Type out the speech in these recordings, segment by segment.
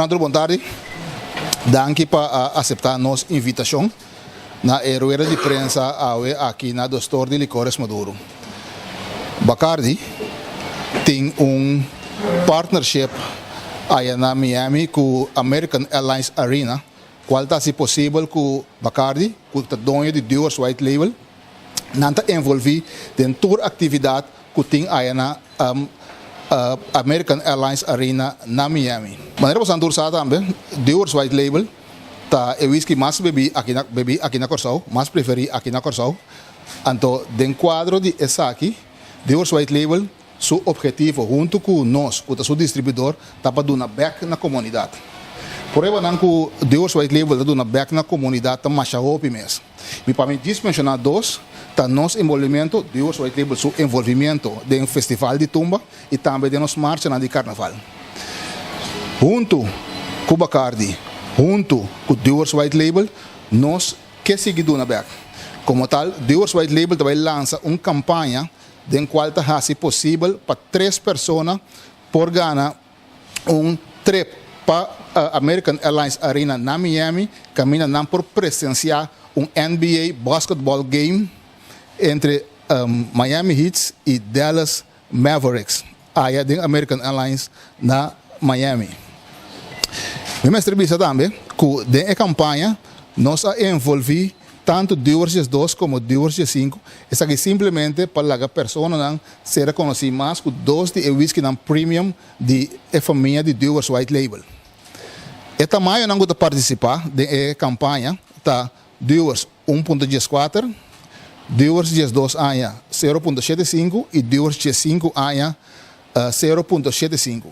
Senador, boa tarde. Danke por aceitar nossa invitação na rueda de prensa aqui na Dostor de Licores Maduro. Bacardi tem partnership aí na Miami com American Airlines Arena, qual está se possível com Bacardi, com o dono de Dewar's White Label, não está envolvido em toda atividade que tem aí na American Airlines Arena na Miami. Maneira para santur sa também, Dewar's White Label tá o whisky mais bebi aqui na Corsau, mais preferi aqui na Corsau. Então, dentro quadro de essa aqui, Dewar's White Label, seu objetivo junto com nós, com o seu distribuidor, tá para dar back na comunidade. Por aí, não com Dewar's White Label tá dando back na comunidade, tá mais hope mesmo. E para mim mencionar dois, tá nosso envolvimento, Dewar's White Label, seu envolvimento no festival de tumba e também de nos marcha de carnaval. Junto com Bacardi, junto com Dewar's White Label, nós que seguimos na back. Como tal, Dewar's White Label também lança uma campanha em qual está se possível para 3 pessoas por ganhar trip para American Airlines Arena na Miami, caminhando por presenciar NBA basketball game entre Miami Heat e Dallas Mavericks, aí é American Airlines na Miami. Minha entrevista também, com a campanha, nós envolvemos tanto Dewar's 2 como Dewar's 5, isso aqui simplesmente para que a pessoa ser reconhecida mais com 2 de whisky premium de família de Dewar's White Label. E também não vou participar da campanha, tá Dewar's 1.14, Dewar's 2 aia 0.75 e Dewar's 5 aia 0.75.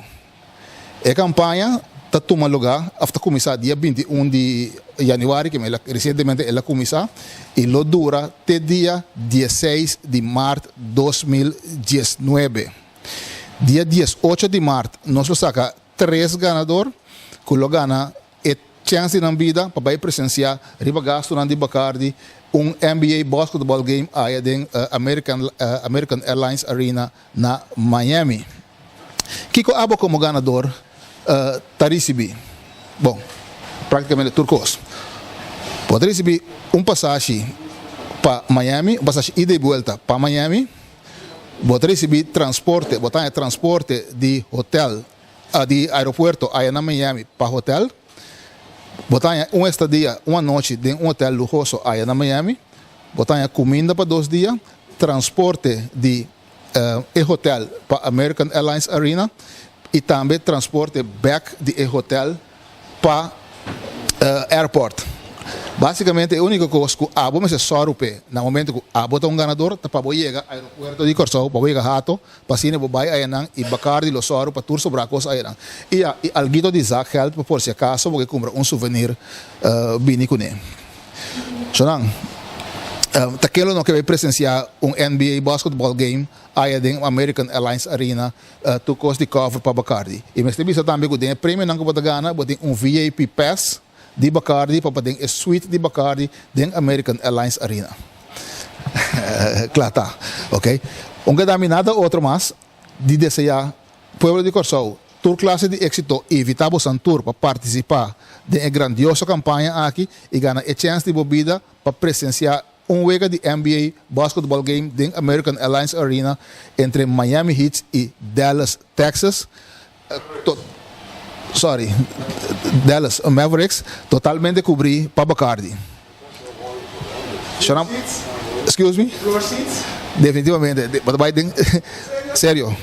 A campanha está tomando lugar, after começar dia 21 de janeiro, que recentemente ela começou, e lo dura até dia 16 de março de 2019. Dia 18 de março, nós saca 3 ganadores, que lo gana e chance na vida para presenciar riba gasto de Bacardi, NBA basketball game aí em American Airlines Arena na Miami. Kiko abo como ganador, recebi, bom, praticamente turcos. Pode receber passagem para Miami, passagem ida e volta para Miami. Pode receber transporte, transporte de hotel, de aeroporto aí na Miami para hotel. Botar estadia, uma noite em hotel luxuoso aí na Miami. Botar comida para 2 dias, transporte de hotel para American Airlines Arena e também transporte back de hotel para airport. Basicamente, a única coisa que a bom é só rupe. No momento que a bota ganador, tá para chegar ao aeroporto de Corsau, para chegar rato, para cine bobai aí não e Bacardi lo soro para tour sobre a coisa aí não. E algo de Zach help por se acaso porque compra souvenir bini com ele. Então, taquelo não que vai presenciar NBA basketball game aí em American Airlines Arena, tu custa de cover para Bacardi. E mas também também que tem prêmio não que pode ganhar, pode VIP pass de Bacardi para poder suite de Bacardi em American Airlines Arena. Claro tá, ok? Que nada outro mais de desejar Pueblo de Corsau tour classe de éxito e evitar o tour para participar de grandiosa campanha aqui e ganhar a chance de bebida para presenciar wega de NBA basketball game em American Airlines Arena entre Miami Heat e Dallas, Texas. Dallas Mavericks, totalmente cobrir para Bacardi. Excuse me? Floor seats? Definitivamente. Sério.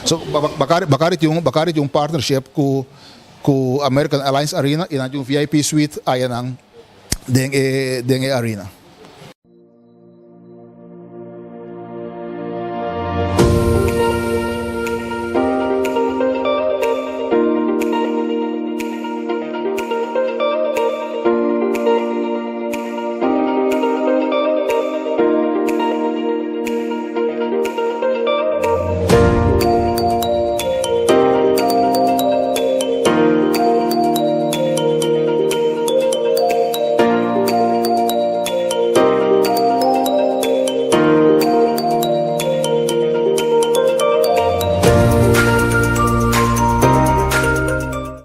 So, Bacardi tem partnership com American Airlines Arena e tem VIP suite aí na arena.